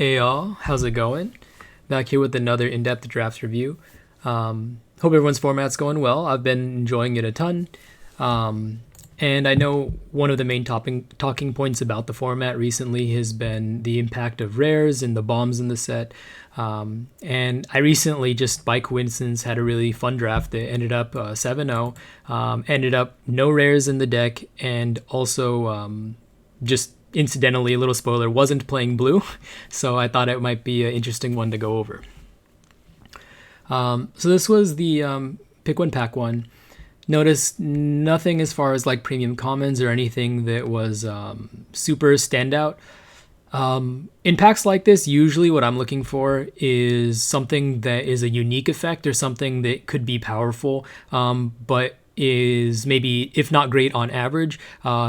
Hey y'all, how's it going? Back here with another in-depth draft review. Hope everyone's format's going well. I've been enjoying it a ton. And I know one of the main talking points about the format recently has been the impact of rares and the bombs in the set. And I recently, just by coincidence, had a really fun draft that ended up 7-0. Ended up no rares in the deck, and also just incidentally, a little spoiler, wasn't playing blue. So I thought it might be an interesting one to go over. So this was the pick one, pack one. Notice nothing as far as like premium commons or anything that was super standout. In packs like this, usually what I'm looking for is something that is a unique effect or something that could be powerful, but is maybe, if not great on average,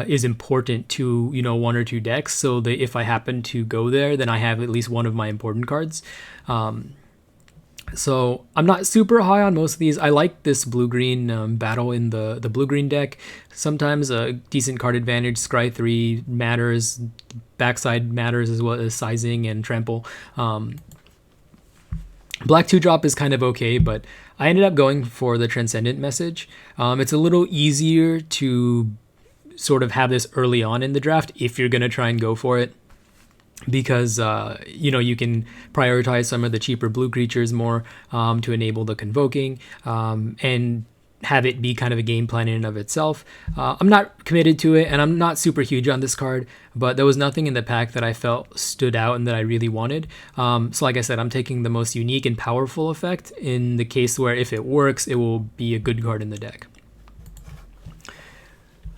is important to, one or two decks, so that if I happen to go there, then I have at least one of my important cards. So I'm not super high on most of these. I like this blue-green battle in the blue-green deck. Sometimes a decent card advantage, Scry 3 matters, backside matters as well as sizing and trample. Black 2-drop is kind of okay, but I ended up going for the Transcendent message. It's a little easier to sort of have this early on in the draft if you're going to try and go for it, because you can prioritize some of the cheaper blue creatures more to enable the convoking and have it be kind of a game plan in and of itself. I'm not committed to it, and I'm not super huge on this card, but there was nothing in the pack that I felt stood out and that I really wanted. So like I said, I'm taking the most unique and powerful effect in the case where if it works, it will be a good card in the deck.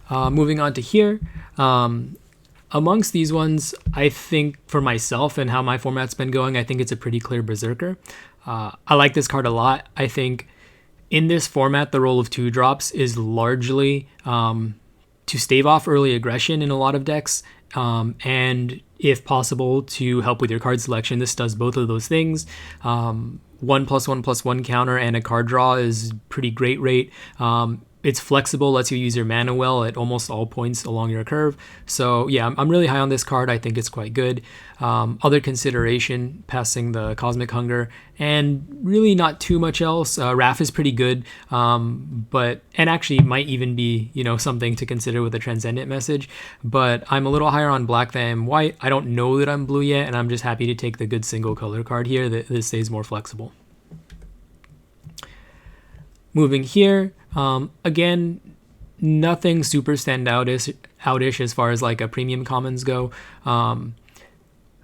Moving on to here. Amongst these ones, I think for myself and how my format's been going, I think it's a pretty clear Berserker. I like this card a lot. I think in this format, the role of 2-drops is largely to stave off early aggression in a lot of decks, and if possible, to help with your card selection. This does both of those things. 1+1/+1 counter and a card draw is pretty great rate. It's flexible, lets you use your mana well at almost all points along your curve. So yeah, I'm really high on this card. I think it's quite good. Other consideration, passing the Cosmic Hunger, and really not too much else. Wrath is pretty good, and actually might even be something to consider with a Transcendent message. But I'm a little higher on black than white. I don't know that I'm blue yet, and I'm just happy to take the good single color card here that stays more flexible. Moving here. Again, nothing super outish as far as like a premium commons go.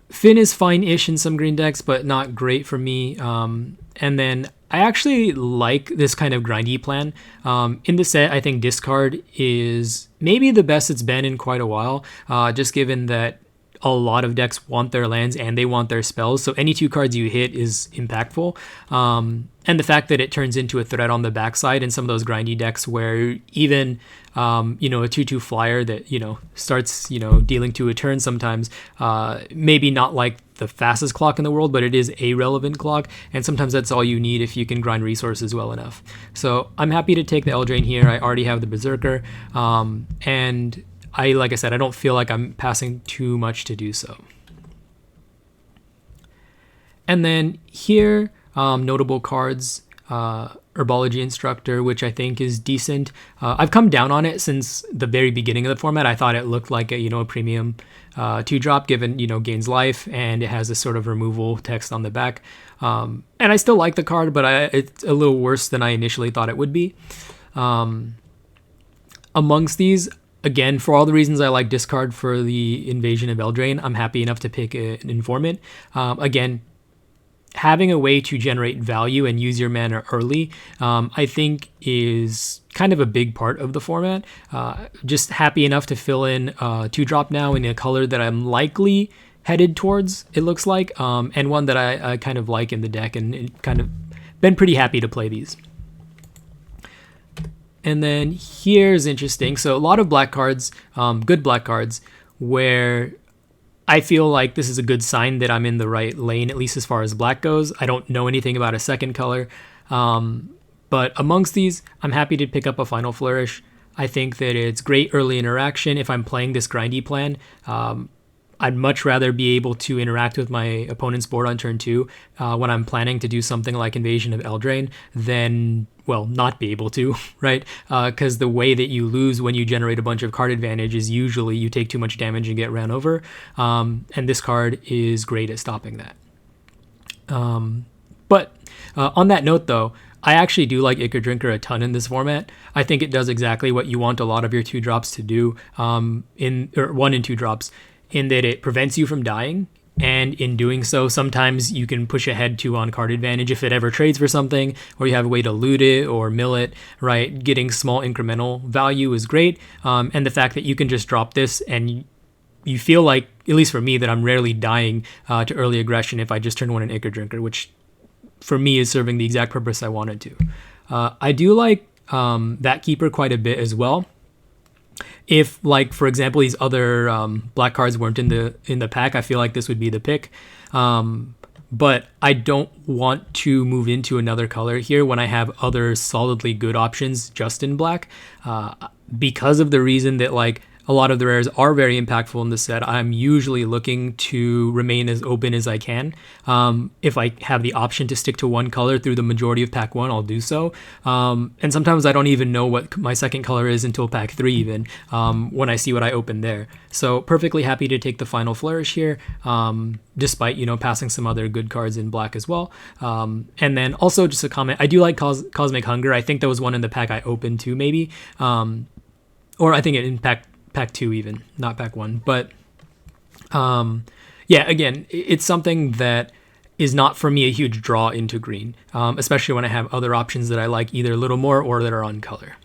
Finn is fine-ish in some green decks, but not great for me. And then I actually like this kind of grindy plan. In the set, I think discard is maybe the best it's been in quite a while, just given that a lot of decks want their lands and they want their spells, so any 2 cards you hit is impactful. And the fact that it turns into a threat on the backside in some of those grindy decks where even a 2/2 flyer that starts dealing 2 a turn sometimes, maybe not like the fastest clock in the world, but it is a relevant clock, and sometimes that's all you need if you can grind resources well enough. So I'm happy to take the Eldraine here. I already have the Berserker, and like I said, I don't feel like I'm passing too much to do so. And then here, notable cards, Herbology Instructor, which I think is decent. I've come down on it since the very beginning of the format. I thought it looked like a premium 2-drop, given gains life, and it has this sort of removal text on the back. And I still like the card, but it's a little worse than I initially thought it would be. Amongst these, again, for all the reasons I like discard for the Invasion of Eldraine, I'm happy enough to pick an Informant. Again, having a way to generate value and use your mana early, I think is kind of a big part of the format. Just happy enough to fill in 2-drop now in a color that I'm likely headed towards, it looks like, and one that I kind of like in the deck, and kind of been pretty happy to play these. And then here's interesting. So a lot of black cards, good black cards, where I feel like this is a good sign that I'm in the right lane, at least as far as black goes. I don't know anything about a second color. But amongst these, I'm happy to pick up a Final Flourish. I think that it's great early interaction if I'm playing this grindy plan. I'd much rather be able to interact with my opponent's board on turn 2 when I'm planning to do something like Invasion of Eldraine than, well, not be able to, right? Because the way that you lose when you generate a bunch of card advantage is usually you take too much damage and get ran over. And this card is great at stopping that. But on that note, though, I actually do like Ichor Drinker a ton in this format. I think it does exactly what you want a lot of your 2-drops to do, or 1 and 2 drops, in that it prevents you from dying. And in doing so, sometimes you can push ahead 2 on card advantage if it ever trades for something, or you have a way to loot it or mill it, right? Getting small incremental value is great. And the fact that you can just drop this and you feel like, at least for me, that I'm rarely dying to early aggression if I just turn 1 an Ichor Drinker, which for me is serving the exact purpose I wanted to. I do like that Keeper quite a bit as well. If, like, for example, these other black cards weren't in the pack, I feel like this would be the pick. But I don't want to move into another color here when I have other solidly good options just in black, because of the reason that, like, a lot of the rares are very impactful in this set. I'm usually looking to remain as open as I can. If I have the option to stick to one color through the majority of pack 1, I'll do so. And sometimes I don't even know what my second color is until pack 3 even, when I see what I open there. So perfectly happy to take the Final Flourish here, despite, passing some other good cards in black as well. And then also just a comment, I do like Cosmic Hunger. I think there was one in the pack I opened too, maybe. Or I think it in pack 2 even, not pack 1. But yeah, again, it's something that is not for me a huge draw into green, especially when I have other options that I like either a little more or that are on color.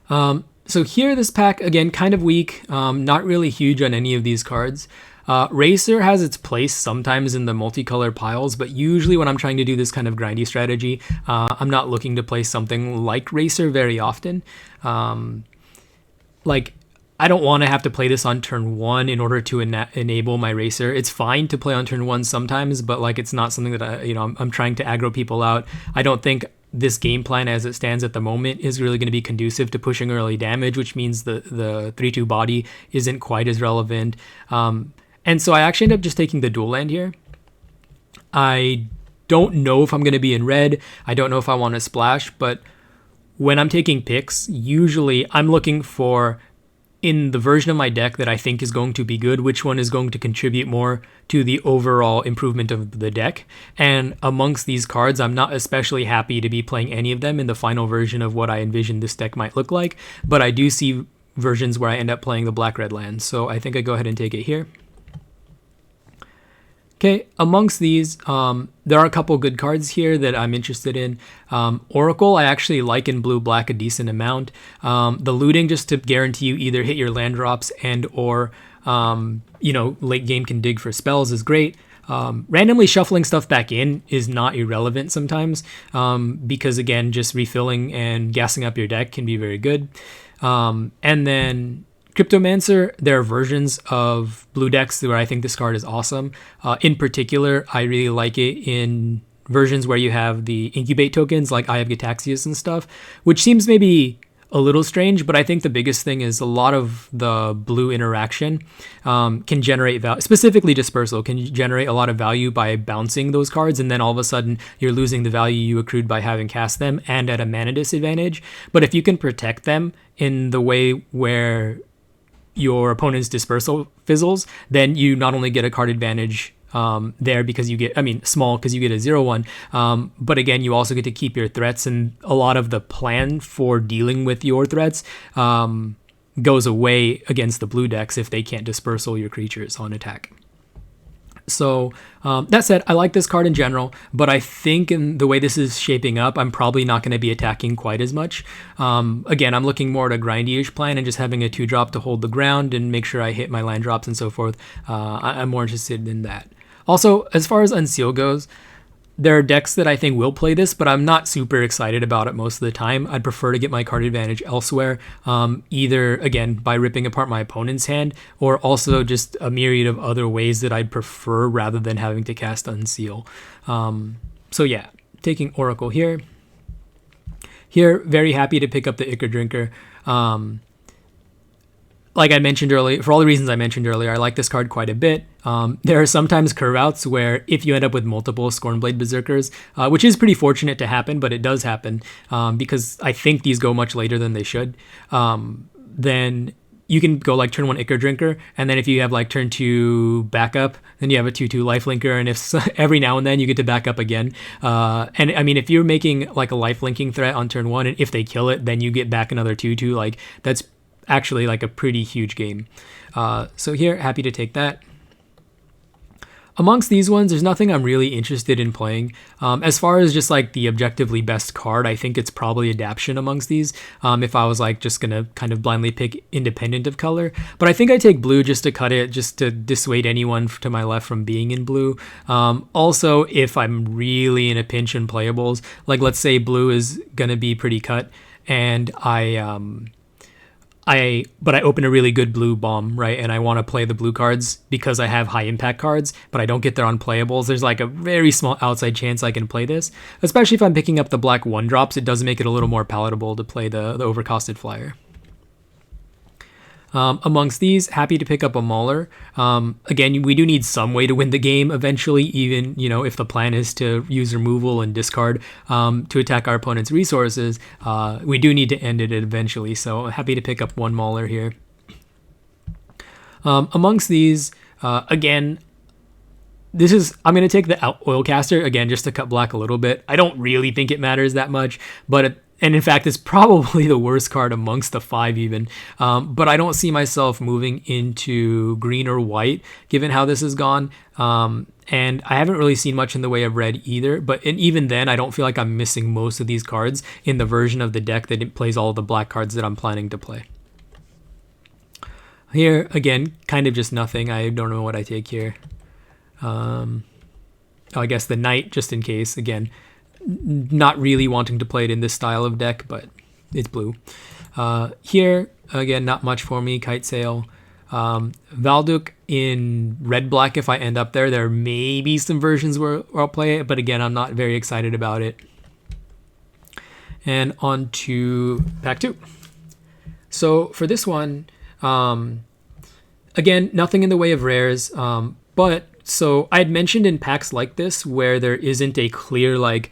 So here, this pack, again, kind of weak, not really huge on any of these cards. Racer has its place sometimes in the multicolor piles, but usually when I'm trying to do this kind of grindy strategy, I'm not looking to play something like Racer very often. Like, I don't want to have to play this on turn 1 in order to enable my Racer. It's fine to play on turn 1 sometimes, but like, it's not something that I'm trying to aggro people out. I don't think this game plan as it stands at the moment is really going to be conducive to pushing early damage, which means the 3/2 body isn't quite as relevant. And so I actually end up just taking the dual land here. I don't know if I'm going to be in red. I don't know if I want to splash, but when I'm taking picks, usually I'm looking for, in the version of my deck that I think is going to be good, which one is going to contribute more to the overall improvement of the deck. And amongst these cards, I'm not especially happy to be playing any of them in the final version of what I envision this deck might look like, but I do see versions where I end up playing the black-red land, so I think I go ahead and take it here. Okay, amongst these, there are a couple good cards here that I'm interested in. Oracle, I actually like in blue-black a decent amount. The looting, just to guarantee you either hit your land drops and or, late game can dig for spells, is great. Randomly shuffling stuff back in is not irrelevant sometimes, because, again, just refilling and gassing up your deck can be very good. And then Cryptomancer, there are versions of blue decks where I think this card is awesome. In particular, I really like it in versions where you have the incubate tokens like Eye of Gitaxias and stuff, which seems maybe a little strange, but I think the biggest thing is a lot of the blue interaction can generate value, specifically Dispersal, can generate a lot of value by bouncing those cards, and then all of a sudden you're losing the value you accrued by having cast them and at a mana disadvantage. But if you can protect them in the way where your opponent's Dispersal fizzles, then you not only get a card advantage there because you get, small because you get a 0/1, but again, you also get to keep your threats, and a lot of the plan for dealing with your threats goes away against the blue decks if they can't Dispersal your creatures on attack. So that said, I like this card in general, but I think in the way this is shaping up, I'm probably not going to be attacking quite as much. Again, I'm looking more at a grindy-ish plan and just having a 2-drop to hold the ground and make sure I hit my land drops and so forth. I'm more interested in that. Also, as far as Unseal goes, there are decks that I think will play this, but I'm not super excited about it most of the time. I'd prefer to get my card advantage elsewhere, either, again, by ripping apart my opponent's hand, or also just a myriad of other ways that I'd prefer rather than having to cast Unseal. So yeah, taking Oracle here. Here, very happy to pick up the Ichor Drinker. like I mentioned earlier, for all the reasons I mentioned earlier, I like this card quite a bit. There are sometimes curve outs where if you end up with multiple Scornblade Berserkers, which is pretty fortunate to happen, but it does happen because I think these go much later than they should, then you can go like turn 1 Ichor Drinker, and then if you have like turn 2 backup, then you have a 2/2 Lifelinker, and if every now and then you get to back up again. And I mean, if you're making like a lifelinking threat on turn 1, and if they kill it, then you get back another 2/2. Like that's actually like a pretty huge game. So here, happy to take that. Amongst these ones, there's nothing I'm really interested in playing. As far as just like the objectively best card, I think it's probably Adaption amongst these. If I was like just gonna kind of blindly pick independent of color, but I think I take blue just to cut it, just to dissuade anyone to my left from being in blue. Also, if I'm really in a pinch in playables, like let's say blue is gonna be pretty cut, and but I open a really good blue bomb, right? And I want to play the blue cards because I have high impact cards, but I don't get there on playables. There's like a very small outside chance I can play this, especially if I'm picking up the black 1-drops. It does make it a little more palatable to play the overcosted flyer. Amongst these, happy to pick up a Mauler. Again, we do need some way to win the game eventually, even, you know, if the plan is to use removal and discard to attack our opponent's resources. We do need to end it eventually, so happy to pick up 1 Mauler here. Amongst these, again, I'm going to take the Oilcaster, again, just to cut black a little bit. I don't really think it matters that much, and in fact, it's probably the worst card amongst the 5 even. But I don't see myself moving into green or white, given how this has gone. And I haven't really seen much in the way of red either. And even then, I don't feel like I'm missing most of these cards in the version of the deck that plays all of the black cards that I'm planning to play. Here, again, kind of just nothing. I don't know what I take here. I guess the Knight, just in case, again. Not really wanting to play it in this style of deck, but it's blue. Here, again, not much for me. Kite Sail. Valduk in red-black if I end up there. There may be some versions where I'll play it, but again, I'm not very excited about it. And on to pack 2. So for this one, again, nothing in the way of rares, but so I had mentioned in packs like this where there isn't a clear like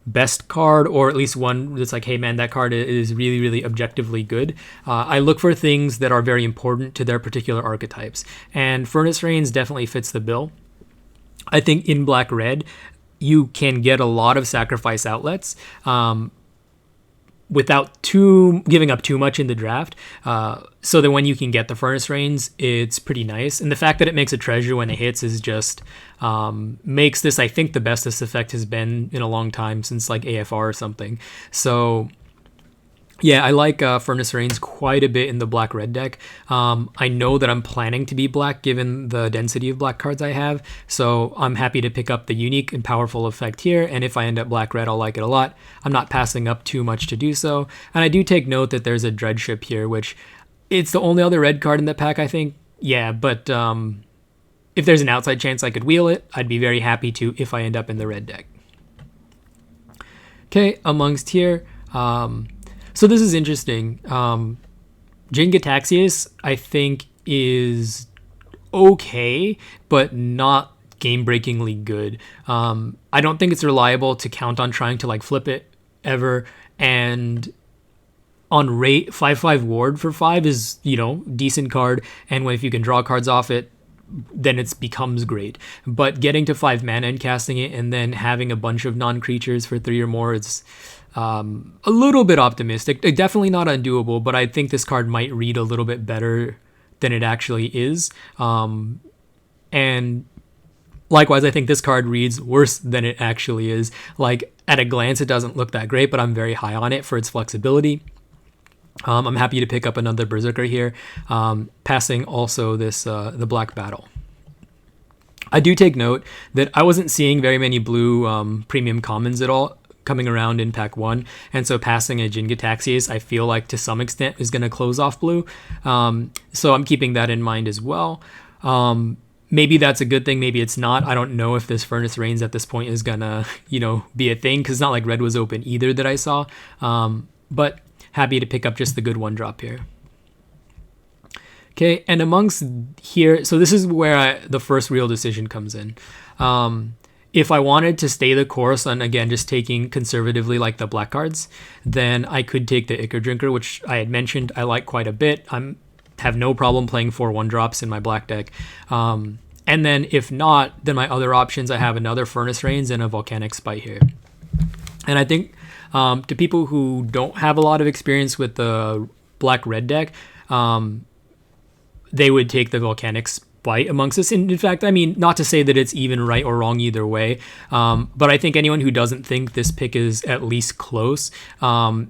best card, or at least one that's like, hey man, that card is really, really objectively good. I look for things that are very important to their particular archetypes, and Furnace Rains definitely fits the bill. I think in black-red, you can get a lot of sacrifice outlets without giving up too much in the draft, so that when you can get the Furnace Rains, it's pretty nice. And the fact that it makes a treasure when it hits is just makes this, I think, the best this effect has been in a long time, since like AFR or something. So yeah, I like Furnace Rains quite a bit in the black-red deck. I know that I'm planning to be black given the density of black cards I have, so I'm happy to pick up the unique and powerful effect here, and if I end up black-red, I'll like it a lot. I'm not passing up too much to do so, and I do take note that there's a Dreadship here, which it's the only other red card in the pack, I think. Yeah, but if there's an outside chance I could wheel it, I'd be very happy to if I end up in the red deck. Okay, amongst here, so this is interesting. Jin Gataxias, I think, is okay, but not game-breakingly good. I don't think it's reliable to count on trying to like flip it ever, and on rate, 5/5 ward for 5 is, you know, decent card, and if you can draw cards off it, then it becomes great. But getting to 5 mana and casting it, and then having a bunch of non-creatures for 3 or more, it's a little bit optimistic. Definitely not undoable, but I think this card might read a little bit better than it actually is. And likewise, I think this card reads worse than it actually is. Like, at a glance, it doesn't look that great, but I'm very high on it for its flexibility. I'm happy to pick up another Berserker here, passing also this the Black Battle. I do take note that I wasn't seeing very many blue premium commons at all coming around in pack 1, and so passing a Jin Gataxias, I feel like to some extent is going to close off blue, so I'm keeping that in mind as well. Maybe that's a good thing, maybe it's not. I don't know if this Furnace Rains at this point is gonna, you know, be a thing, because it's not like red was open either that I saw, but happy to pick up just the good 1-drop here. Okay, and amongst here, so this is where the first real decision comes in. If I wanted to stay the course on, again, just taking conservatively like the black cards, then I could take the Ichor Drinker, which I had mentioned I like quite a bit. Have no problem playing 4 1-drops in my black deck. And then if not, then my other options, I have another Furnace Rains and a Volcanic Spite here. And I think to people who don't have a lot of experience with the black-red deck, they would take the Volcanic Spite amongst us. And in fact, I mean, not to say that it's even right or wrong either way, but I think anyone who doesn't think this pick is at least close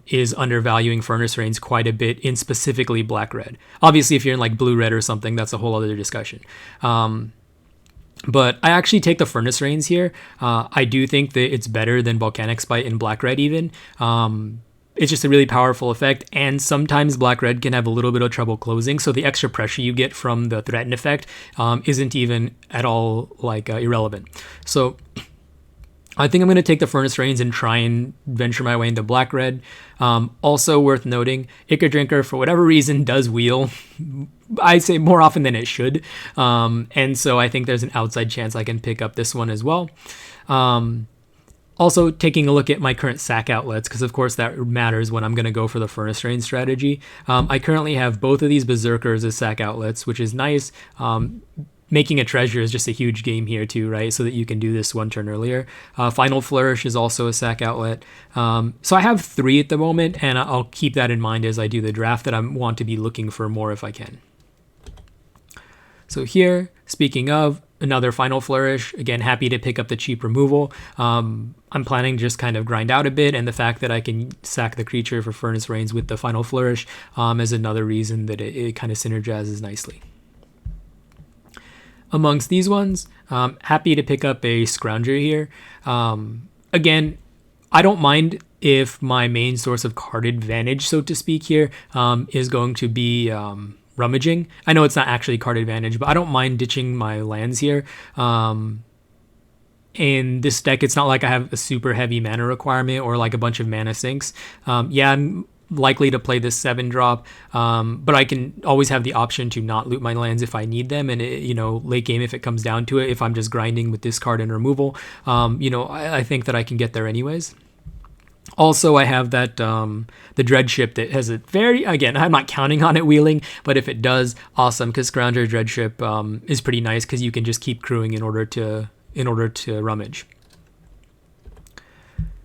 is undervaluing Furnace Rains quite a bit in specifically black-red. Obviously, if you're in like blue-red or something, that's a whole other discussion. But I actually take the Furnace Rains here. I do think that it's better than Volcanic Spite in black-red even. It's just a really powerful effect, and sometimes black-red can have a little bit of trouble closing, so the extra pressure you get from the threaten effect isn't even at all like irrelevant. So I think I'm going to take the Furnace Rains and try and venture my way into black-red. Also worth noting, Ichor Drinker, for whatever reason, does wheel. I'd say more often than it should. And so I think there's an outside chance I can pick up this one as well. Also, taking a look at my current sack outlets, because of course that matters when I'm going to go for the Furnace Rain strategy. I currently have both of these Berserkers as sack outlets, which is nice. Making a treasure is just a huge game here too, right? So that you can do this one turn earlier. Final Flourish is also a sack outlet. So I have 3 at the moment, and I'll keep that in mind as I do the draft, that I want to be looking for more if I can. So here, speaking of, another Final Flourish. Again, happy to pick up the cheap removal. I'm planning to just kind of grind out a bit, and the fact that I can sack the creature for Furnace Rains with the Final Flourish is another reason that it kind of synergizes nicely. Amongst these ones, happy to pick up a Scrounger here. Again, I don't mind if my main source of card advantage, so to speak here, is going to be rummaging. I know it's not actually card advantage, but I don't mind ditching my lands here. In this deck, it's not like I have a super heavy mana requirement or like a bunch of mana sinks. Yeah, I'm likely to play this 7-drop, but I can always have the option to not loot my lands if I need them, and late game, if it comes down to it, if I'm just grinding with discard and removal, I think that I can get there anyways. Also, I have that the Dreadship that has a very, again, I'm not counting on it wheeling, but if it does, awesome, because Scrounger Dreadship is pretty nice because you can just keep crewing in order to rummage.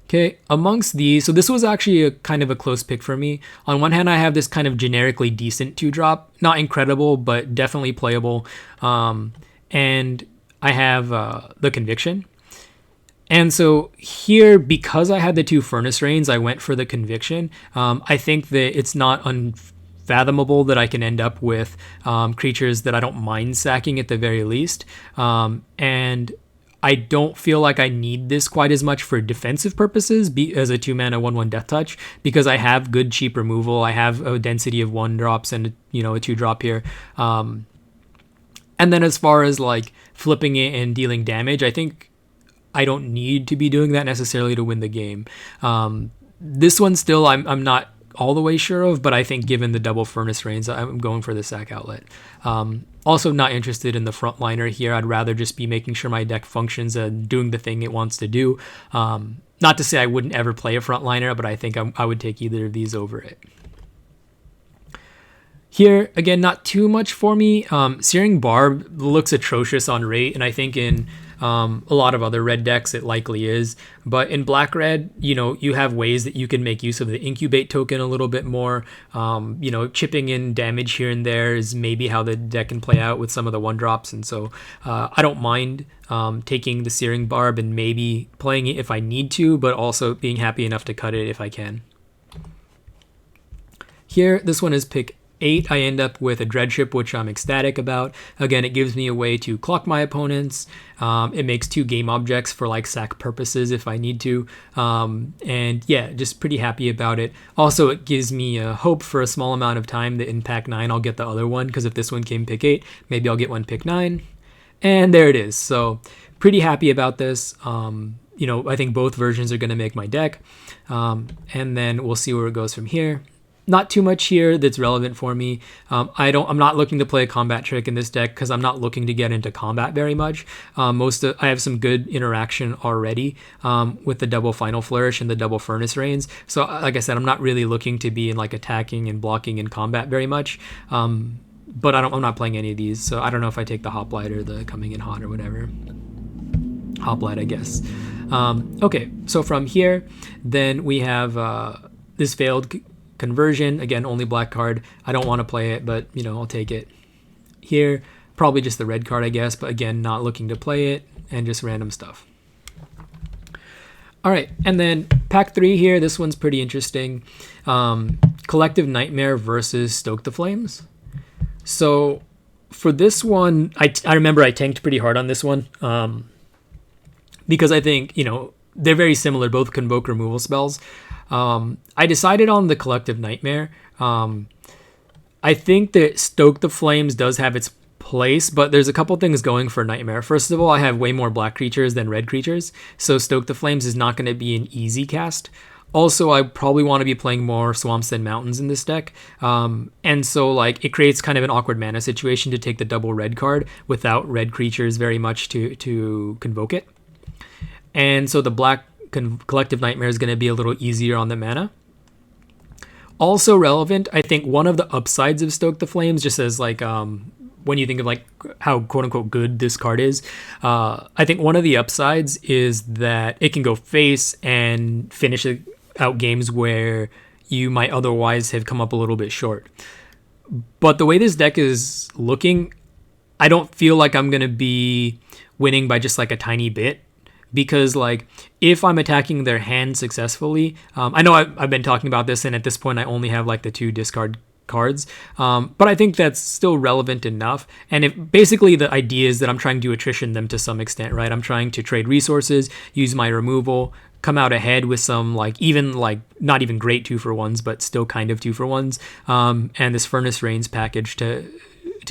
Okay, amongst these, so this was actually a kind of a close pick for me. On one hand, I have this kind of generically decent 2-drop, not incredible, but definitely playable, and I have the Conviction. And so here, because I had the 2 Furnace Rains, I went for the Conviction. I think that it's not unfathomable that I can end up with creatures that I don't mind sacking at the very least. And I don't feel like I need this quite as much for defensive purposes as a 2-mana 1/1 Death Touch, because I have good cheap removal. I have a density of 1-drops and a 2-drop here. And then as far as like flipping it and dealing damage, I think I don't need to be doing that necessarily to win the game. This one still I'm not all the way sure of, but I think given the double Furnace Rains, I'm going for the sack outlet. Also not interested in the frontliner here. I'd rather just be making sure my deck functions and doing the thing it wants to do. Not to say I wouldn't ever play a frontliner, but I think I would take either of these over it. Here, again, not too much for me. Searing Barb looks atrocious on rate, and I think in a lot of other red decks it likely is. But in black-red, you have ways that you can make use of the Incubate token a little bit more. Chipping in damage here and there is maybe how the deck can play out with some of the 1-drops, and so I don't mind taking the Searing Barb and maybe playing it if I need to, but also being happy enough to cut it if I can. Here, this one is pick 8. I end up with a Dreadship, which I'm ecstatic about. Again, it gives me a way to clock my opponents. It makes 2 game objects for like sack purposes if I need to. And yeah, just pretty happy about it. Also, it gives me hope for a small amount of time that in pack 9 I'll get the other one, because if this one came pick 8, maybe I'll get one pick 9. And there it is. So pretty happy about this. I think both versions are going to make my deck. And then we'll see where it goes from here. Not too much here that's relevant for me. I'm not looking to play a combat trick in this deck because I'm not looking to get into combat very much. I have some good interaction already with the double Final Flourish and the double Furnace Rains. So like I said, I'm not really looking to be in like attacking and blocking in combat very much. But I'm not playing any of these, so I don't know if I take the Hoplite or the Coming in Hot or whatever. Hoplite, I guess. Okay, so from here, then we have this failed conversion. Again, only black card. I don't want to play it, but I'll take it. Here, probably just the red card, I guess, but again, not looking to play it, and just random stuff. All right, and then pack 3 here. This one's pretty interesting. Collective Nightmare versus Stoke the Flames. So for this one, I remember I tanked pretty hard on this one because I think, they're very similar, both convoke removal spells. I decided on the Collective Nightmare. I think that Stoke the Flames does have its place, but there's a couple things going for Nightmare. First of all, I have way more black creatures than red creatures, so Stoke the Flames is not going to be an easy cast. Also, I probably want to be playing more swamps than mountains in this deck. And so it creates kind of an awkward mana situation to take the double red card without red creatures very much to convoke it. And so the black Collective Nightmare is going to be a little easier on the mana. Also relevant, I think one of the upsides of Stoke the Flames, just as when you think of how quote unquote good this card is, I think one of the upsides is that it can go face and finish out games where you might otherwise have come up a little bit short. But the way this deck is looking, I don't feel like I'm going to be winning by just a tiny bit. Because if I'm attacking their hand successfully, I know I've been talking about this, and at this point I only have the 2 discard cards, but I think that's still relevant enough. And if basically the idea is that I'm trying to attrition them to some extent, right? I'm trying to trade resources, use my removal, come out ahead with some not even great 2-for-1s, but still kind of 2-for-1s, and this Furnace Rains package to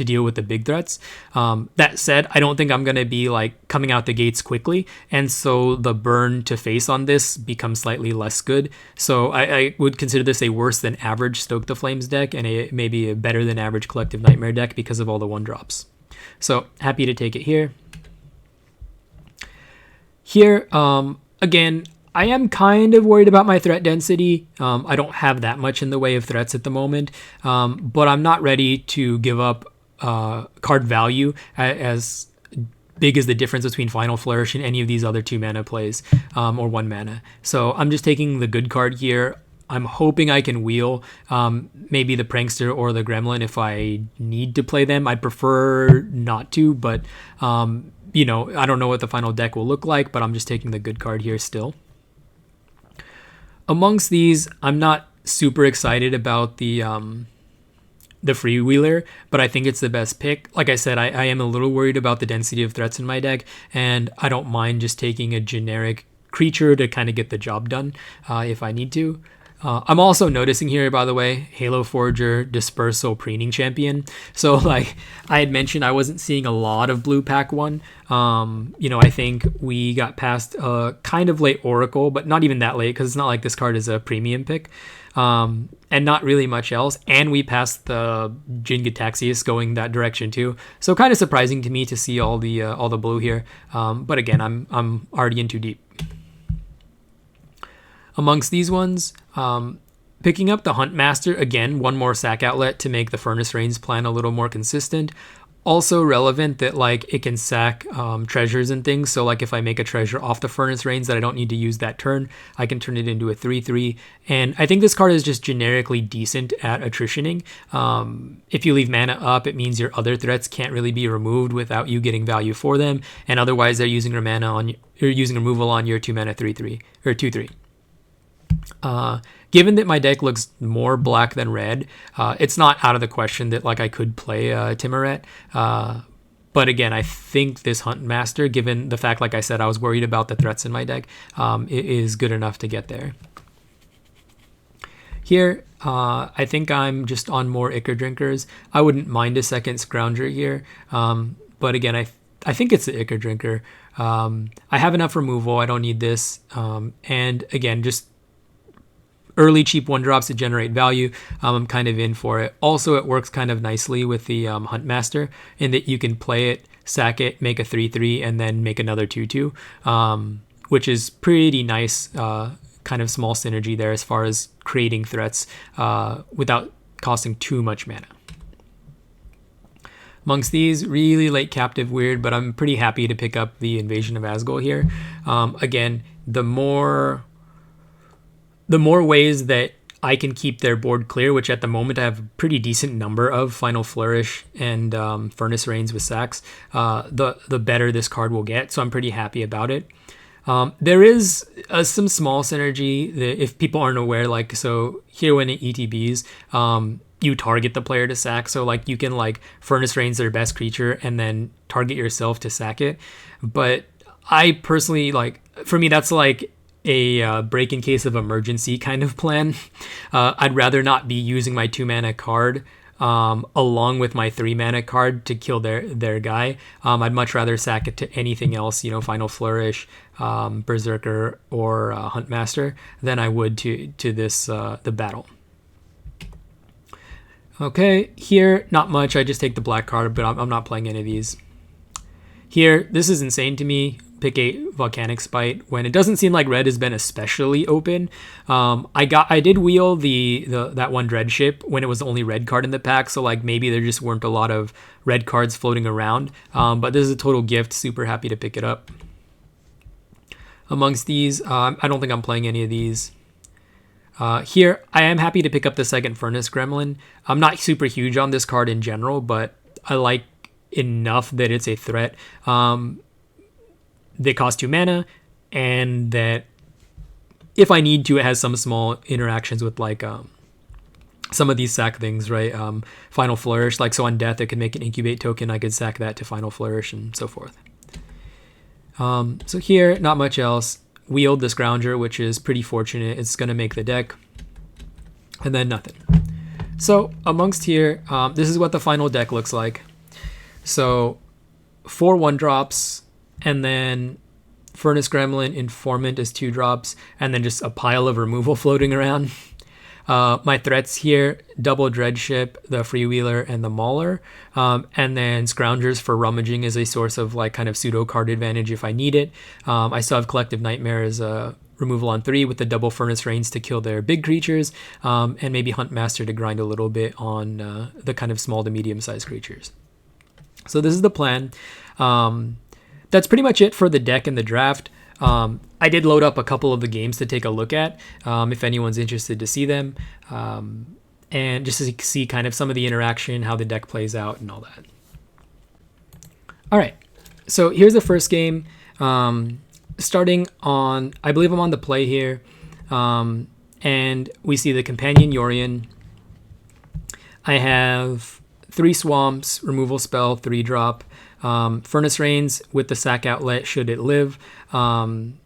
deal with the big threats. That said, I don't think I'm going to be coming out the gates quickly, and so the burn to face on this becomes slightly less good. So I would consider this a worse than average Stoke the Flames deck, and maybe a better than average Collective Nightmare deck because of all the 1-drops. So happy to take it here. Here, again, I am kind of worried about my threat density. I don't have that much in the way of threats at the moment, but I'm not ready to give up card value as big as the difference between Final Flourish and any of these other 2 mana plays, or 1 mana. So I'm just taking the good card here. I'm hoping I can wheel maybe the Prankster or the Gremlin if I need to play them. I'd prefer not to, but I don't know what the final deck will look like, but I'm just taking the good card here still. Amongst these, I'm not super excited about the Freewheeler, but I think it's the best pick. Like I said, I am a little worried about the density of threats in my deck, and I don't mind just taking a generic creature to kind of get the job done if I need to. I'm also noticing here, by the way, Halo Forger, Dispersal, Preening Champion. So I had mentioned I wasn't seeing a lot of blue pack 1. I think we got past kind of late Oracle, but not even that late because it's not like this card is a premium pick. And not really much else. And we passed the Jin-Gitaxias going that direction too. So kind of surprising to me to see all the blue here. But again, I'm already in too deep. Amongst these ones, picking up the Huntmaster, again, 1 more sack outlet to make the Furnace Rains plan a little more consistent. Also relevant that it can sack treasures and things. So if I make a treasure off the Furnace Rains that I don't need to use that turn, I can turn it into a 3/3. And I think this card is just generically decent at attritioning. If you leave mana up, it means your other threats can't really be removed without you getting value for them. And otherwise, they're using using removal on your 2 mana 3/3 or 2/3. Given that my deck looks more black than red, it's not out of the question that I could play Timoret. But again, I think this Huntmaster, given the fact, like I said, I was worried about the threats in my deck, it is good enough to get there. Here, I think I'm just on more Ichor Drinkers. I wouldn't mind a second Scrounger here. But again, I think it's the Ichor Drinker. I have enough removal. I don't need this. And again, just early cheap 1-drops to generate value, I'm kind of in for it. Also, it works kind of nicely with the Huntmaster in that you can play it, sack it, make a 3/3, and then make another 2/2, which is pretty nice, kind of small synergy there as far as creating threats without costing too much mana. Amongst these, really late captive weird, but I'm pretty happy to pick up the Invasion of Asgol here. Again, the more ways that I can keep their board clear, which at the moment I have a pretty decent number of Final Flourish and Furnace Rains with sacks, the better this card will get. So I'm pretty happy about it. There is some small synergy that if people aren't aware, like, so here when it ETBs, you target the player to sack. So like you can like Furnace Rains their best creature and then target yourself to sack it. But I personally, like, for me, that's like a break in case of emergency kind of plan. I'd rather not be using my 2-mana card along with my 3-mana card to kill their guy. I'd much rather sack it to anything else, Final Flourish, Berserker, or Huntmaster, than I would to this the battle. Okay, here, not much. I just take the black card, but I'm not playing any of these. Here, this is insane to me. Pick a Volcanic Spite when it doesn't seem like red has been especially open. I did wheel that one Dread Ship when it was the only red card in the pack, so like maybe there just weren't a lot of red cards floating around. But this is a total gift. Super happy to pick it up. Amongst these, I don't think I'm playing any of these. Here, I am happy to pick up the second Furnace Gremlin. I'm not super huge on this card in general, but I like enough that it's a threat. They cost 2 mana, and that if I need to, it has some small interactions with like some of these sack things, right? Final Flourish, like so on death, it could make an Incubate token. I could sack that to Final Flourish and so forth. So here, not much else. Wield the Scrounger, which is pretty fortunate. It's going to make the deck. And then nothing. So amongst here, this is what the final deck looks like. So 4 1-drops, and then Furnace Gremlin, Informant as 2-drops, and then just a pile of removal floating around. My threats here, double Dreadship, the Freewheeler, and the Mauler. And then Scroungers for rummaging as a source of like kind of pseudo card advantage if I need it. I still have Collective Nightmare as a removal on 3 with the double Furnace Rains to kill their big creatures, and maybe Huntmaster to grind a little bit on the kind of small to medium-sized creatures. So this is the plan. That's pretty much it for the deck and the draft. I did load up a couple of the games to take a look at if anyone's interested to see them, and just to see kind of some of the interaction, how the deck plays out, and all that. All right, so here's the first game. Starting on, I believe I'm on the play here, and we see the Companion Yorion. I have 3 swamps, removal spell, 3-drop. Furnace Rains with the sack outlet should it live, and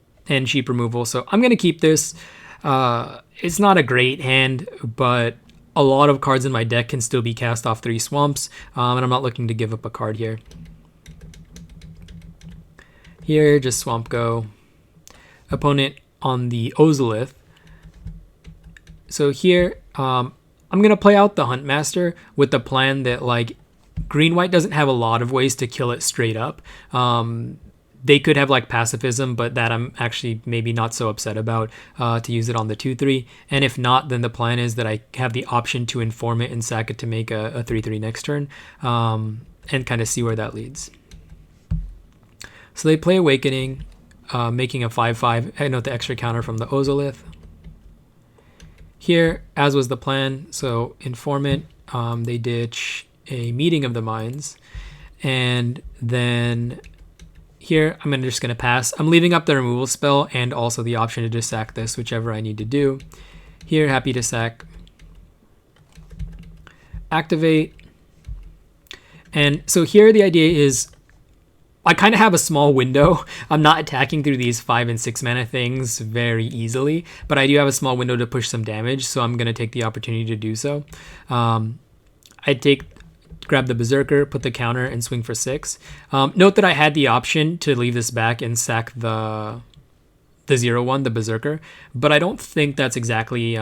cheap removal. So I'm going to keep this. It's not a great hand, but a lot of cards in my deck can still be cast off 3 swamps, and I'm not looking to give up a card here. Here, just swamp go. Opponent on the Ozolith. So here, I'm going to play out the Huntmaster with the plan that like Green-White doesn't have a lot of ways to kill it straight up. They could have like pacifism, but that I'm actually maybe not so upset about to use it on the 2/3. And if not, then the plan is that I have the option to inform it and sack it to make a 3/3 next turn, and kind of see where that leads. So they play Awakening, making a 5/5. I note the extra counter from the Ozolith. Here, as was the plan, so Informant, they ditch a Meeting of the Minds, and then here I'm just going to pass. I'm leaving up the removal spell and also the option to just sack this, whichever I need to do. Here, happy to sack. Activate. And so here the idea is I kind of have a small window. I'm not attacking through these 5 and 6 mana things very easily, but I do have a small window to push some damage, so I'm going to take the opportunity to do so. Grab the Berserker, put the counter, and swing for 6. Note that I had the option to leave this back and sack the the 0/1, the Berserker, but I don't think that's exactly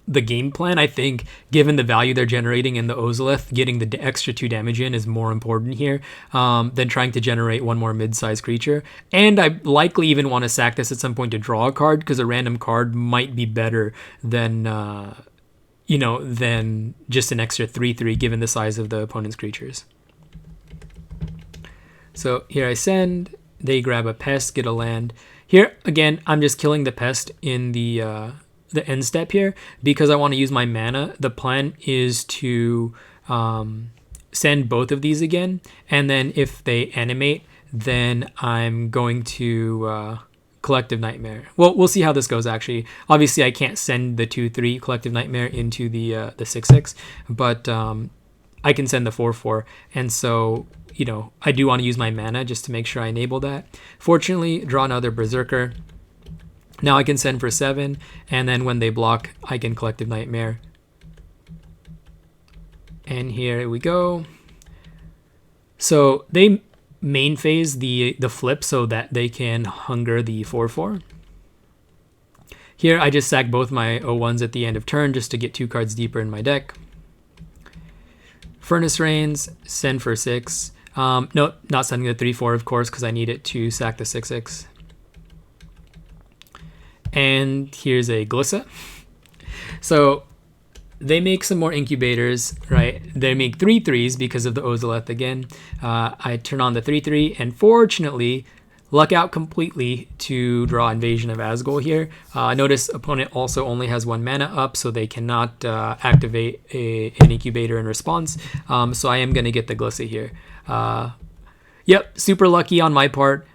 the game plan. I think given the value they're generating in the Ozolith, getting the extra 2 damage in is more important here than trying to generate one more mid-sized creature. And I likely even want to sack this at some point to draw a card, because a random card might be better than than just an extra 3/3 given the size of the opponent's creatures. So here I send, they grab a pest, get a land. Here again, I'm just killing the pest in the end step here because I want to use my mana. The plan is to send both of these again, and then if they animate, then I'm going to Collective Nightmare. Well, we'll see how this goes actually. Obviously, I can't send the 2/3 Collective Nightmare into the 6/6, but I can send the 4/4, and so I do want to use my mana just to make sure I enable that. Fortunately, draw another Berserker. Now I can send for 7, and then when they block, I can Collective Nightmare. And here we go. So they main phase the flip so that they can hunger the 4/4. Here I just sack both my O1s at the end of turn just to get 2 cards deeper in my deck. Furnace Rains, send for 6. No, not sending the 3/4, of course, because I need it to sack the 6/6. And here's a Glissa. So they make some more incubators, right? They make 3/3s because of the Ozolith again. I turn on the 3/3 and fortunately luck out completely to draw Invasion of Asgol here. Notice opponent also only has 1 mana up, so they cannot activate an incubator in response. So I am going to get the Glissa here. Yep, super lucky on my part.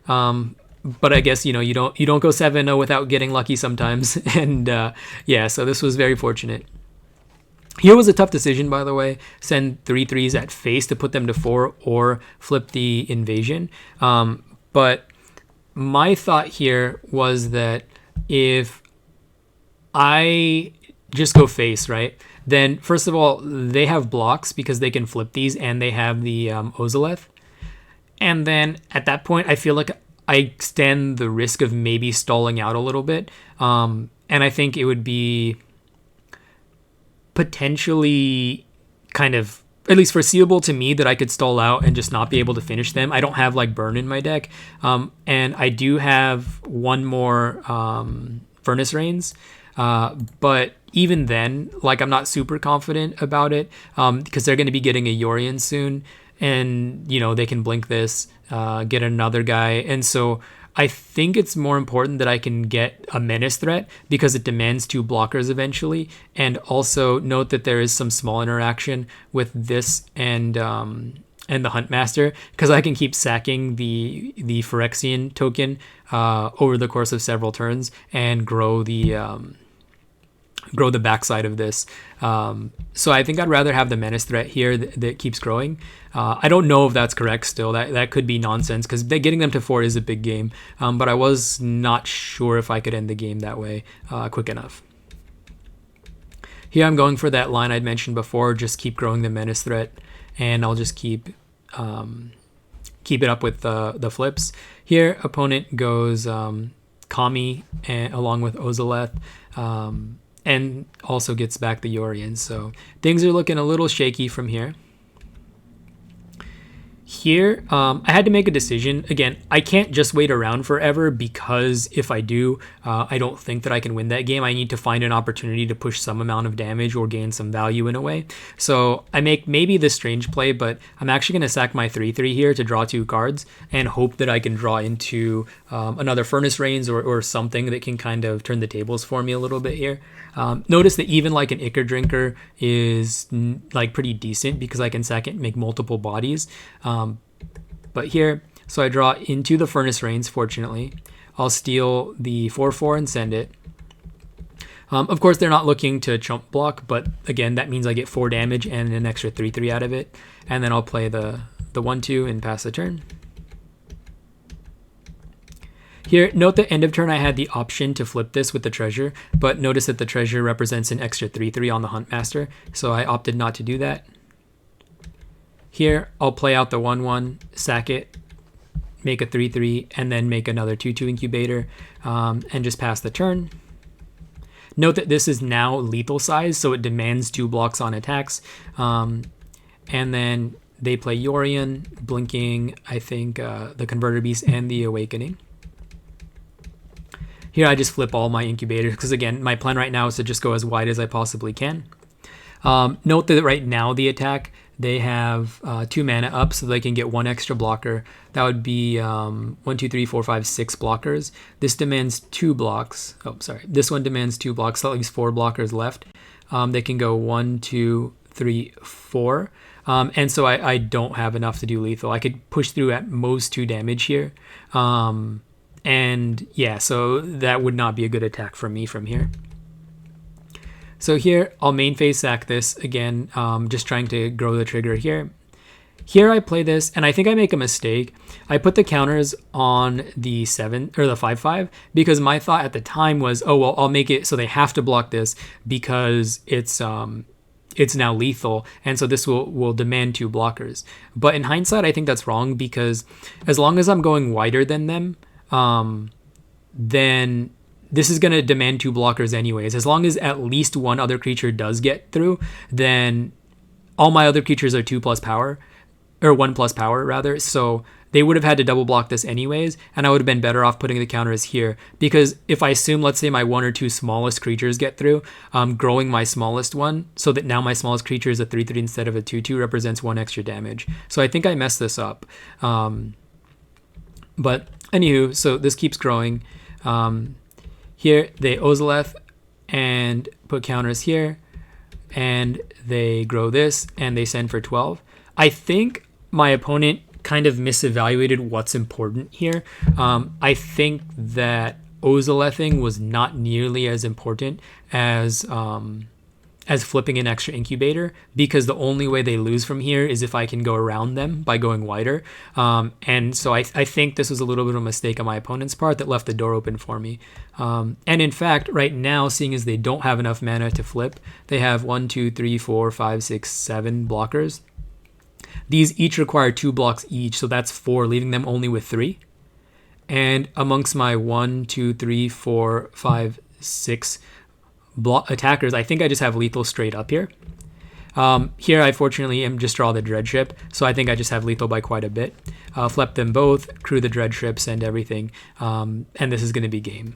But I guess you don't go 7-0 without getting lucky sometimes. And yeah, so this was very fortunate. Here was a tough decision, by the way. Send 3/3s at face to put them to 4 or flip the invasion. But my thought here was that if I just go face, right, then first of all, they have blocks because they can flip these, and they have the Ozolith. And then at that point, I feel like I stand the risk of maybe stalling out a little bit. And I think it would be potentially kind of at least foreseeable to me that I could stall out and just not be able to finish them. I don't have like burn in my deck. And I do have 1 more Furnace Rains. But even then, like, I'm not super confident about it because they're going to be getting a Yorion soon. And, they can blink this, get another guy. And so I think it's more important that I can get a menace threat because it demands 2 blockers eventually. And also note that there is some small interaction with this and the Huntmaster, because I can keep sacking the Phyrexian token over the course of several turns and grow the backside of this. So I think I'd rather have the menace threat here that keeps growing. I don't know if that's correct still. That could be nonsense because getting them to 4 is a big game. But I was not sure if I could end the game that way quick enough. Here I'm going for that line I'd mentioned before. Just keep growing the menace threat, and I'll just keep it up with the flips. Here opponent goes Kami along with Ozolith. And also gets back the Yorion. So things are looking a little shaky from here. Here, I had to make a decision. Again, I can't just wait around forever because if I do, I don't think that I can win that game. I need to find an opportunity to push some amount of damage or gain some value in a way. So I make maybe this strange play, but I'm actually going to sack my 3/3 here to draw 2 cards and hope that I can draw into another Furnace Rains or something that can kind of turn the tables for me a little bit here. Notice that even like an Ichor Drinker is like pretty decent because I can sack it and make multiple bodies. But here, so I draw into the Furnace Rains, fortunately. I'll steal the 4/4 and send it. Of course, they're not looking to chump block, but again, that means I get 4 damage and an extra 3/3 out of it. And then I'll play the 1/2 and pass the turn. Here, note that end of turn I had the option to flip this with the treasure, but notice that the treasure represents an extra 3/3 on the Huntmaster, so I opted not to do that. Here, I'll play out the 1/1, sack it, make a 3/3, and then make another 2/2 incubator, and just pass the turn. Note that this is now lethal size, so it demands 2 blocks on attacks. And then they play Yorion, blinking, I think, the Converter Beast and the Awakening. Here I just flip all my incubators, because again, my plan right now is to just go as wide as I possibly can. Note that right now the attack, they have 2 mana up, so they can get 1 extra blocker. That would be 1, 2, 3, 4, 5, 6 blockers. This demands 2 blocks. Oh, sorry. This one demands 2 blocks, so that leaves 4 blockers left. They can go 1, 2, 3, 4. And so I don't have enough to do lethal. I could push through at most 2 damage here. And yeah, so that would not be a good attack for me from here. So here, I'll main phase sack this again, just trying to grow the trigger here. Here I play this, and I think I make a mistake. I put the counters on the 7 or the 5/5 because my thought at the time was, oh well, I'll make it so they have to block this because it's now lethal, and so this will demand 2 blockers. But in hindsight, I think that's wrong, because as long as I'm going wider than them, then this is going to demand 2 blockers anyways. As long as at least one other creature does get through, then all my other creatures are 2+ power, or 1+ power rather. So they would have had to double block this anyways, and I would have been better off putting the counters here, because if I assume, let's say, my 1 or 2 smallest creatures get through, growing my smallest one so that now my smallest creature is a 3/3 instead of a 2/2 represents 1 extra damage. So I think I messed this up. But anywho, so this keeps growing. Here they Ozolith and put counters here, and they grow this and they send for 12. I think my opponent kind of misevaluated what's important here. I think that Ozolithing was not nearly as important as flipping an extra incubator, because the only way they lose from here is if I can go around them by going wider. And so I think this was a little bit of a mistake on my opponent's part that left the door open for me. And in fact, right now, seeing as they don't have enough mana to flip, they have 1, 2, 3, 4, 5, 6, 7 blockers. These each require 2 blocks each, so that's 4, leaving them only with 3. And amongst my 1, 2, 3, 4, 5, 6 attackers, I think I just have lethal straight up here. Here I fortunately am just draw the dread ship, so I think I just have lethal by quite a bit. Flip them both, crew the dread ships and everything, and this is going to be game.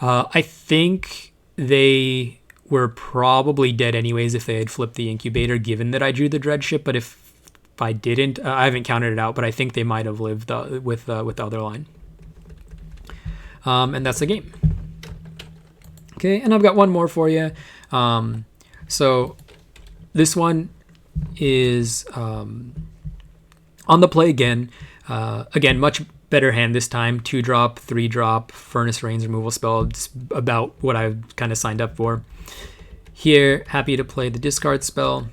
I think they were probably dead anyways if they had flipped the incubator, given that I drew the dread ship, but if I didn't, I haven't counted it out, but I think they might have lived with the other line. And that's the game. Okay, and I've got one more for you. So this one is on the play again. Again, much better hand this time. 2-drop, 3-drop, Furnace Rains removal spell. It's about what I've kind of signed up for. Here, happy to play the discard spell.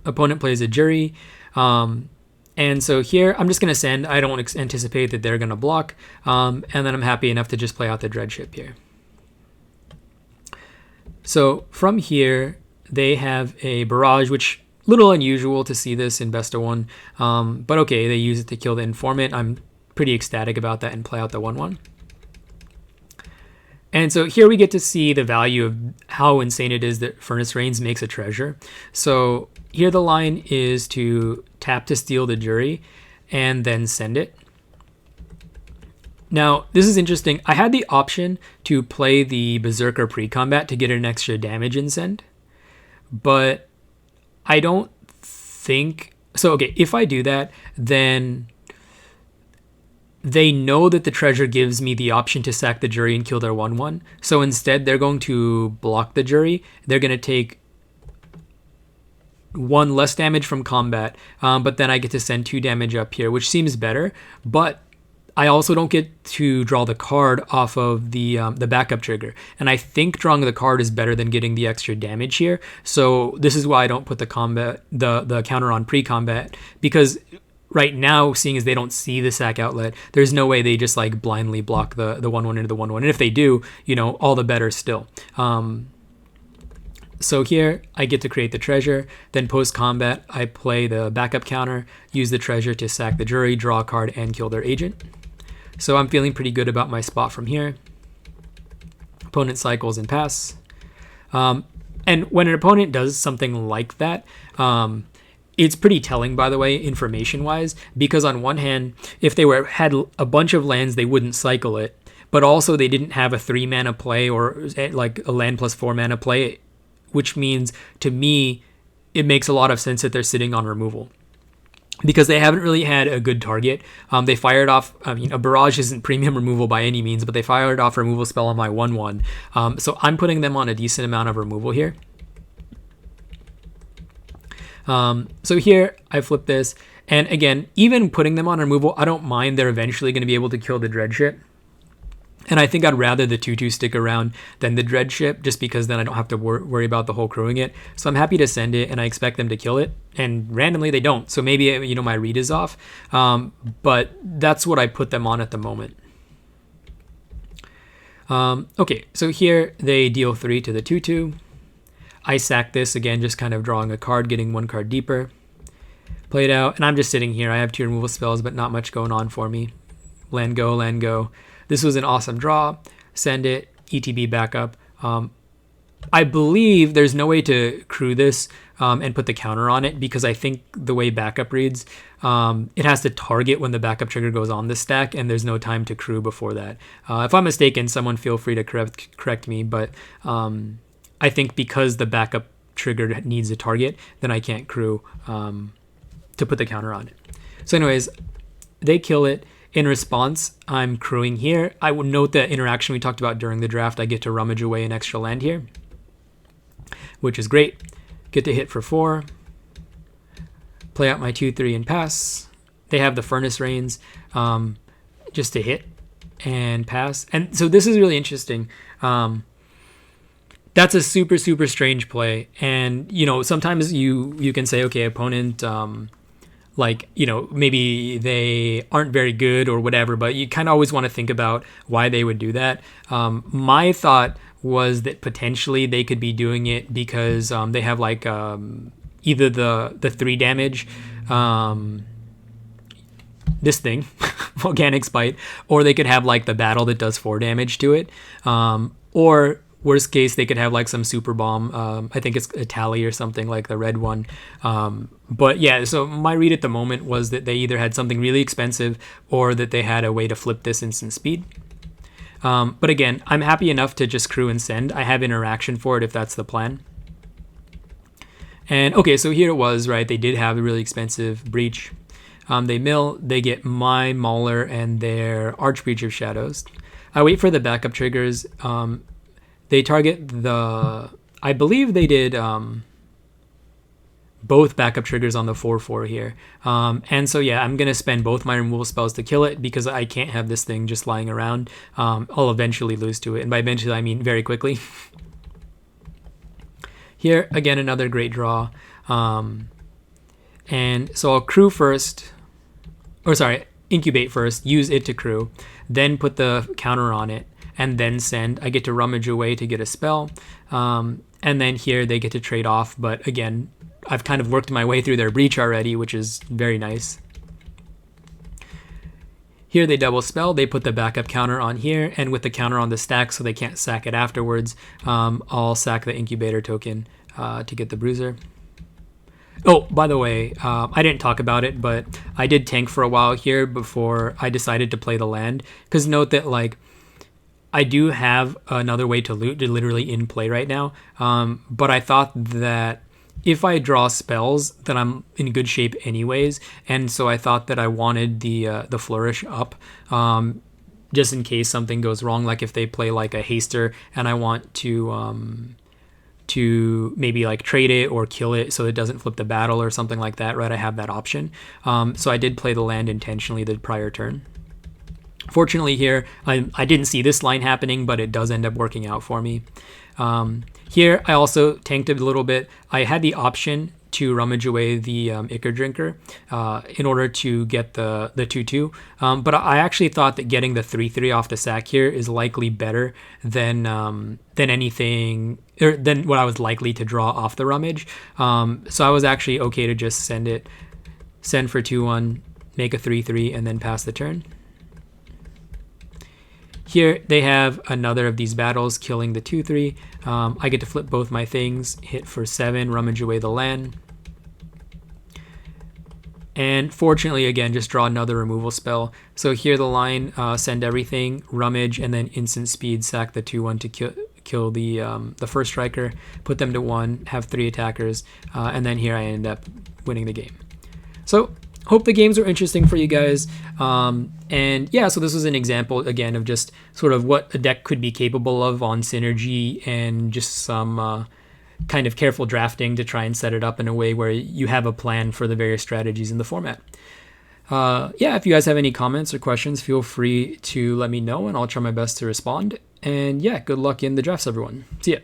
Opponent plays a Jury. And so here, I'm just going to send. I don't anticipate that they're going to block. And then I'm happy enough to just play out the dread ship here. So from here, they have a barrage, which little unusual to see this in best of 1. But okay, they use it to kill the informant. I'm pretty ecstatic about that and play out the 1/1. And so here we get to see the value of how insane it is that Furnace Rains makes a treasure. So here the line is to tap to steal the Jury and then send it. Now, this is interesting. I had the option to play the Berserker pre-combat to get an extra damage and send, but I don't think... So, okay, if I do that, then they know that the treasure gives me the option to sack the Jury and kill their 1/1. So instead, they're going to block the Jury. They're going to take 1 less damage from combat, but then I get to send 2 damage up here, which seems better, but I also don't get to draw the card off of the backup trigger. And I think drawing the card is better than getting the extra damage here. So this is why I don't put the counter on pre-combat, because right now, seeing as they don't see the sack outlet, there's no way they just like blindly block the 1/1 into the 1/1. And if they do, all the better still. So here I get to create the treasure, then post-combat I play the backup counter, use the treasure to sack the jury, draw a card, and kill their agent. So I'm feeling pretty good about my spot from here. Opponent cycles and pass. And when an opponent does something like that, it's pretty telling, by the way, information-wise, because on one hand, if they had a bunch of lands, they wouldn't cycle it, but also they didn't have a 3-mana play or like a land plus 4-mana play, which means, to me, it makes a lot of sense that they're sitting on removal. Because they haven't really had a good target. They fired off, I mean, a barrage isn't premium removal by any means, but they fired off a removal spell on my 1/1. So I'm putting them on a decent amount of removal here. So here I flip this, and again, even putting them on removal, I don't mind. They're eventually going to be able to kill the Dreadship. And I think I'd rather the 2/2 stick around than the Dreadship, just because then I don't have to worry about the whole crewing it. So I'm happy to send it, and I expect them to kill it. And randomly they don't. So maybe, you know, my read is off. But that's what I put them on at the moment. Okay, so here they deal 3 to the 2/2. I sack this, again, just kind of drawing a card, getting 1 card deeper. Play it out, and I'm just sitting here. I have 2 removal spells, but not much going on for me. Land go, land go. This was an awesome draw. Send it, ETB backup. I believe there's no way to crew this and put the counter on it, because I think the way backup reads, it has to target when the backup trigger goes on the stack, and there's no time to crew before that. If I'm mistaken, someone feel free to correct me, but I think because the backup trigger needs a target, then I can't crew to put the counter on it. So anyways, they kill it. In response, I'm crewing here. I would note the interaction we talked about during the draft. I get to rummage away an extra land here, which is great. Get to hit for 4. Play out my 2/3 and pass. They have the Furnace Rains just to hit and pass. And so this is really interesting. That's a super, super strange play. And, you know, sometimes you can say, okay, opponent, like, you know, maybe they aren't very good or whatever, but you kind of always want to think about why they would do that. My thought was that potentially they could be doing it because they have like either the 3 damage, this thing, Volcanic Spite, or they could have like the battle that does 4 damage to it, or worst case, they could have like some super bomb. I think it's a tally or something, like the red one. But yeah, so my read at the moment was that they either had something really expensive or that they had a way to flip this instant speed. But again, I'm happy enough to just crew and send. I have interaction for it if that's the plan. And okay, so here it was, right? They did have a really expensive breach. They mill, they get my Mauler and their Archbreach of Shadows. I wait for the backup triggers. They target the, I believe they did both backup triggers on the 4/4 here. And so yeah, I'm going to spend both my removal spells to kill it, because I can't have this thing just lying around. I'll eventually lose to it. And by eventually, I mean very quickly. Here, again, another great draw. And so I'll crew first, or sorry, incubate first, use it to crew, then put the counter on it, and then send. I get to rummage away to get a spell. And then here they get to trade off. But again, I've kind of worked my way through their breach already, which is very nice. Here they double spell. They put the backup counter on here, and with the counter on the stack so they can't sack it afterwards, I'll sack the incubator token to get the bruiser. Oh, by the way, I didn't talk about it, but I did tank for a while here before I decided to play the land. Because note that, like, I do have another way to loot, literally in play right now. But I thought that if I draw spells, then I'm in good shape anyways. And so I thought that I wanted the flourish up, just in case something goes wrong. Like if they play like a haster and I want to maybe like trade it or kill it so it doesn't flip the battle or something like that, right? I have that option. So I did play the land intentionally the prior turn. Fortunately here, I didn't see this line happening, but it does end up working out for me. Here, I also tanked it a little bit. I had the option to rummage away the Ichor Drinker in order to get the 2/2. But I actually thought that getting the 3/3 off the sack here is likely better than anything, or than what I was likely to draw off the rummage. So I was actually okay to just send for 2/1, make a 3/3, and then pass the turn. Here they have another of these battles, killing the 2/3. I get to flip both my things, hit for 7, rummage away the land. And fortunately, again, just draw another removal spell. So here the line, send everything, rummage, and then instant speed, sack the 2/1 to kill the first striker, put them to 1, have 3 attackers, and then here I end up winning the game. So hope the games were interesting for you guys. And yeah, so this was an example again of just sort of what a deck could be capable of on synergy, and just some kind of careful drafting to try and set it up in a way where you have a plan for the various strategies in the format. Yeah, if you guys have any comments or questions, feel free to let me know and I'll try my best to respond. And yeah, good luck in the drafts, everyone. See ya.